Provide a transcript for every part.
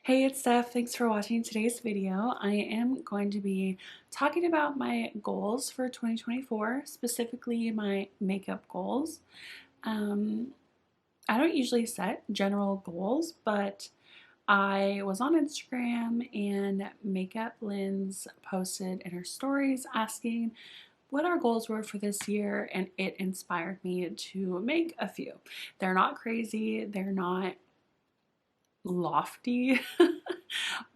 Hey, it's Steph. Thanks for watching today's video. I am going to be talking about my goals for 2024, specifically my makeup goals. Um, I don't usually set general goals, but I was on Instagram and Makeup Lens posted in her stories asking what our goals were for this year, and it inspired me to make a few. They're not crazy, they're not lofty,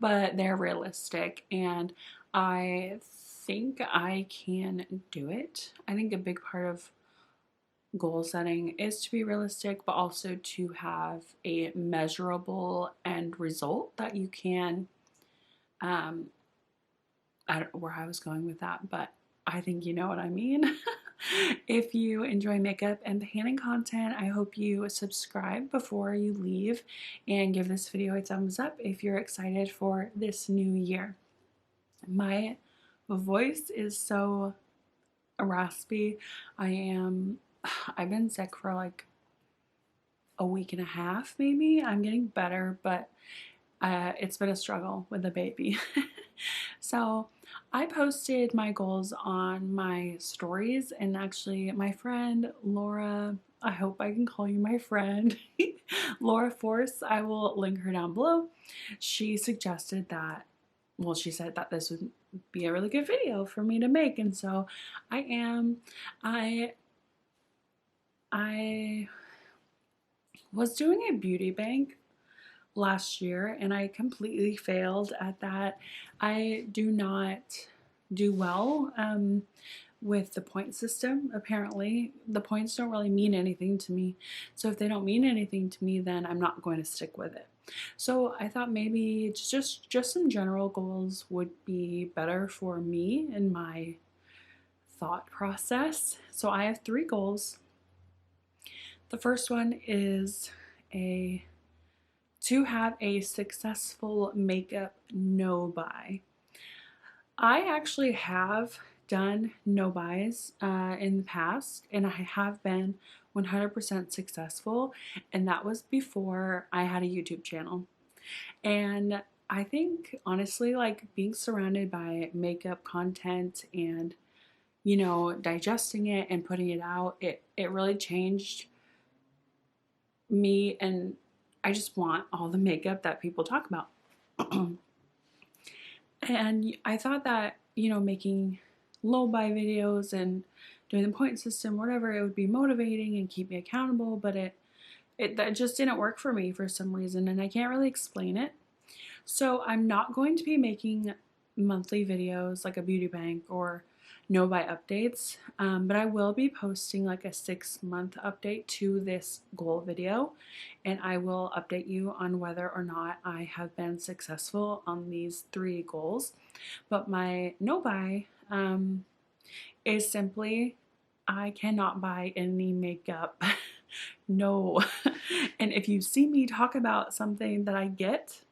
but they're realistic, and I think I can do it. I think a big part of goal setting is to be realistic, but also to have a measurable end result that you can. Um, I don't know where I was going with that, but I think you know what I mean. If you enjoy makeup and tanning content, I hope you subscribe before you leave and give this video a thumbs up if you're excited for this new year. My voice is so raspy. I've been sick for like a week and a half, maybe. I'm getting better, but it's been a struggle with the baby. So I posted my goals on my stories, and actually my friend Laura, I hope I can call you my friend, Laura Force, I will link her down below. She suggested that, well, she said that this would be a really good video for me to make, and so I am. I was doing a beauty bank last year and I completely failed at that. I do not do well with the point system. Apparently, the points don't really mean anything to me. So if they don't mean anything to me, then I'm not going to stick with it. So I thought maybe just some general goals would be better for me and my thought process. So I have 3 goals. The first one is a to have a successful makeup no buy. I actually have done no buys in the past, and I have been 100% successful, and that was before I had a YouTube channel. And I think honestly, like being surrounded by makeup content and digesting it and putting it out, it really changed me, and I just want all the makeup that people talk about. And I thought that, making low buy videos and doing the point system, whatever, it would be motivating and keep me accountable, but that just didn't work for me for some reason, and I can't really explain it. So I'm not going to be making monthly videos like a beauty bank or no buy updates, but I will be posting like a 6-month update to this goal video, and I will update you on whether or not I have been successful on these 3 goals. But my no buy is simply I cannot buy any makeup. No. And if you see me talk about something that I get,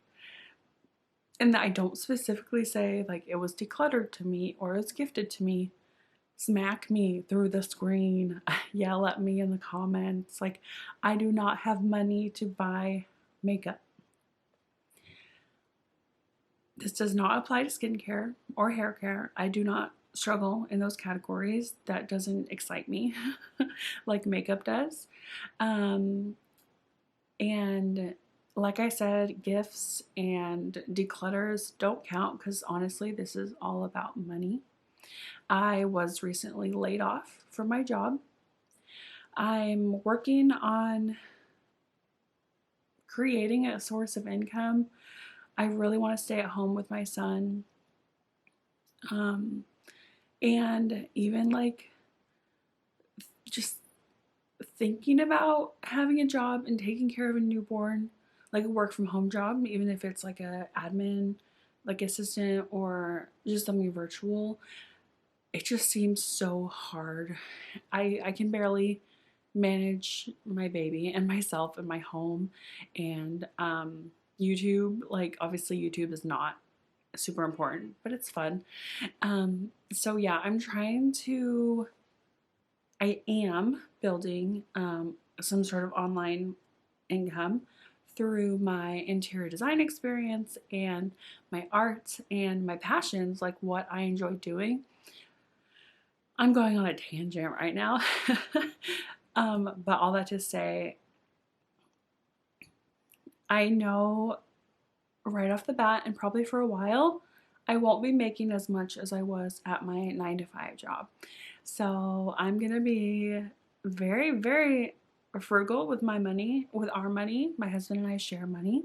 and that I don't specifically say like it was decluttered to me or it's gifted to me, smack me through the screen, yell at me in the comments. Like, I do not have money to buy makeup. This does not apply to skincare or hair care. I do not struggle in those categories. That doesn't excite me like makeup does. And like I said, gifts and declutters don't count because honestly, this is all about money. I was recently laid off from my job. I'm working on creating a source of income. I really want to stay at home with my son. And even like just thinking about having a job and taking care of a newborn, like a work from home job, even if it's like a admin, like assistant or just something virtual, it just seems so hard. I can barely manage my baby and myself and my home, and YouTube, like obviously YouTube is not super important, but it's fun. So yeah, I am building some sort of online income through my interior design experience and my art and my passions, like what I enjoy doing. I'm going on a tangent right now. But all that to say, I know right off the bat, and probably for a while, I won't be making as much as I was at my 9 to 5 job. So I'm gonna be very, very frugal with my money, with our money. My husband and I share money.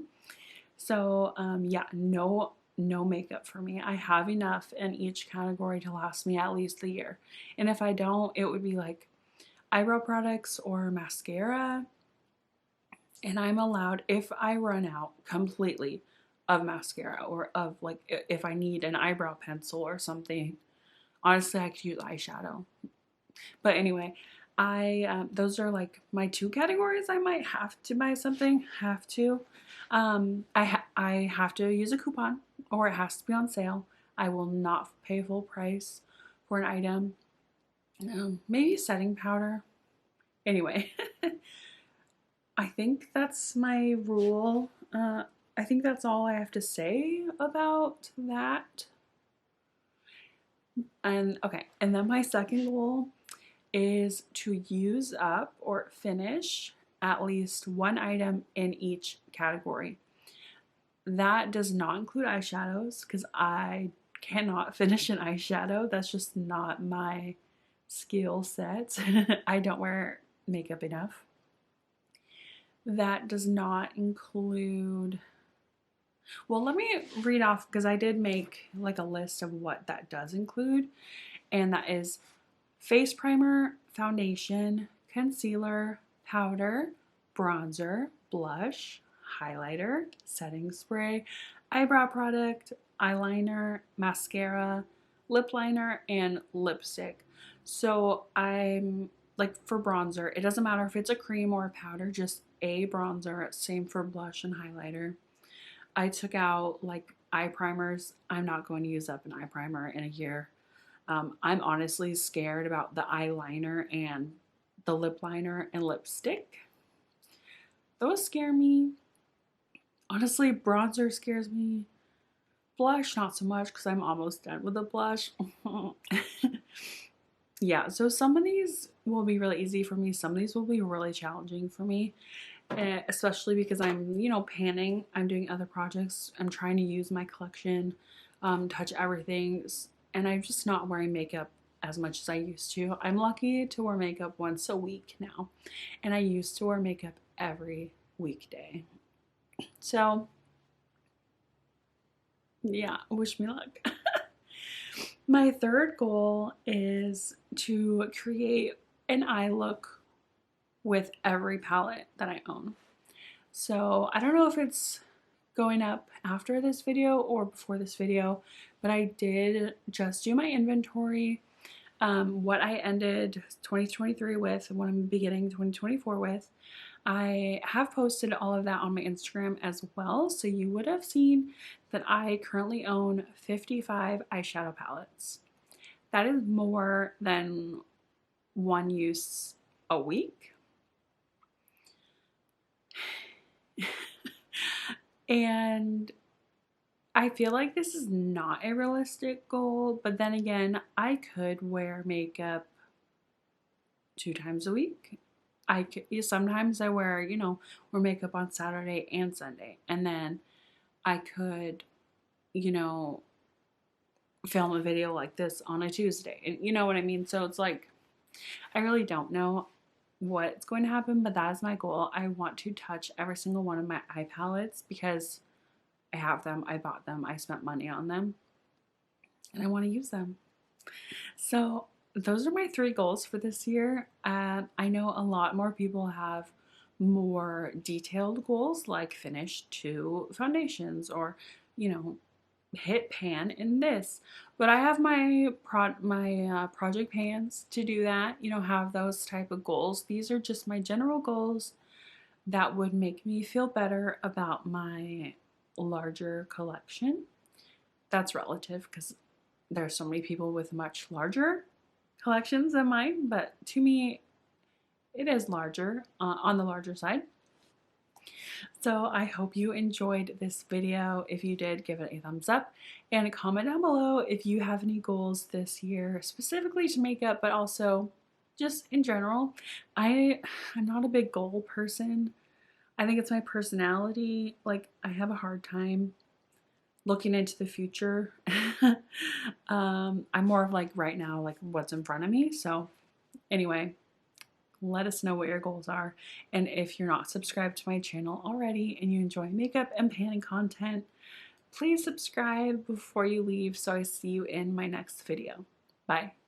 So yeah, no makeup for me. I have enough in each category to last me at least a year. And if I don't, it would be like eyebrow products or mascara. And I'm allowed, if I run out completely of mascara, or of like if I need an eyebrow pencil or something, honestly, I could use eyeshadow. But anyway, those are like my 2 categories. I might have to buy something. Have to. I have to use a coupon, or it has to be on sale. I will not pay full price for an item. Maybe setting powder. Anyway, I think that's my rule. I think that's all I have to say about that. And okay, and then my second goal is to use up or finish at least one item in each category. That does not include eyeshadows, because I cannot finish an eyeshadow. That's just not my skill set. I don't wear makeup enough. That does not include, well, let me read off, because I did make like a list of what that does include. And that is face primer, foundation, concealer, powder, bronzer, blush, highlighter, setting spray, eyebrow product, eyeliner, mascara, lip liner, and lipstick. So I'm like, for bronzer, it doesn't matter if it's a cream or a powder, just a bronzer. Same for blush and highlighter. I took out like eye primers. I'm not going to use up an eye primer in a year. I'm honestly scared about the eyeliner and the lip liner and lipstick. Those scare me. Honestly, bronzer scares me. Blush, not so much, because I'm almost done with the blush. Yeah, so some of these will be really easy for me. Some of these will be really challenging for me, especially because I'm, panning. I'm doing other projects. I'm trying to use my collection, touch everything, and I'm just not wearing makeup as much as I used to. I'm lucky to wear makeup once a week now, and I used to wear makeup every weekday. So, yeah, wish me luck. My third goal is to create an eye look with every palette that I own. So I don't know if it's going up after this video or before this video, but I did just do my inventory, what I ended 2023 with and what I'm beginning 2024 with. I have posted all of that on my Instagram as well, so you would have seen that I currently own 55 eyeshadow palettes. That is more than one use a week. And I feel like this is not a realistic goal, but then again, I could wear makeup 2 times a week. Sometimes I wear makeup on Saturday and Sunday, and then I could, film a video like this on a Tuesday, and you know what I mean? So it's like, I really don't know what's going to happen, but that is my goal. I want to touch every single one of my eye palettes because I have them, I bought them, I spent money on them, and I want to use them. So those are my 3 goals for this year. I know a lot more people have more detailed goals, like finish 2 foundations, or hit pan in this. But I have my project pans to do that. Have those type of goals. These are just my general goals that would make me feel better about my larger collection. That's relative, because there's so many people with much larger collections than mine, but to me, it is larger, on the larger side. So I hope you enjoyed this video. If you did, give it a thumbs up and comment down below if you have any goals this year, specifically to makeup, but also just in general. I'm not a big goal person. I think it's my personality. Like, I have a hard time looking into the future. I'm more of like right now, like what's in front of me. So anyway, let us know what your goals are. And if you're not subscribed to my channel already and you enjoy makeup and panning content, please subscribe before you leave so I see you in my next video. Bye.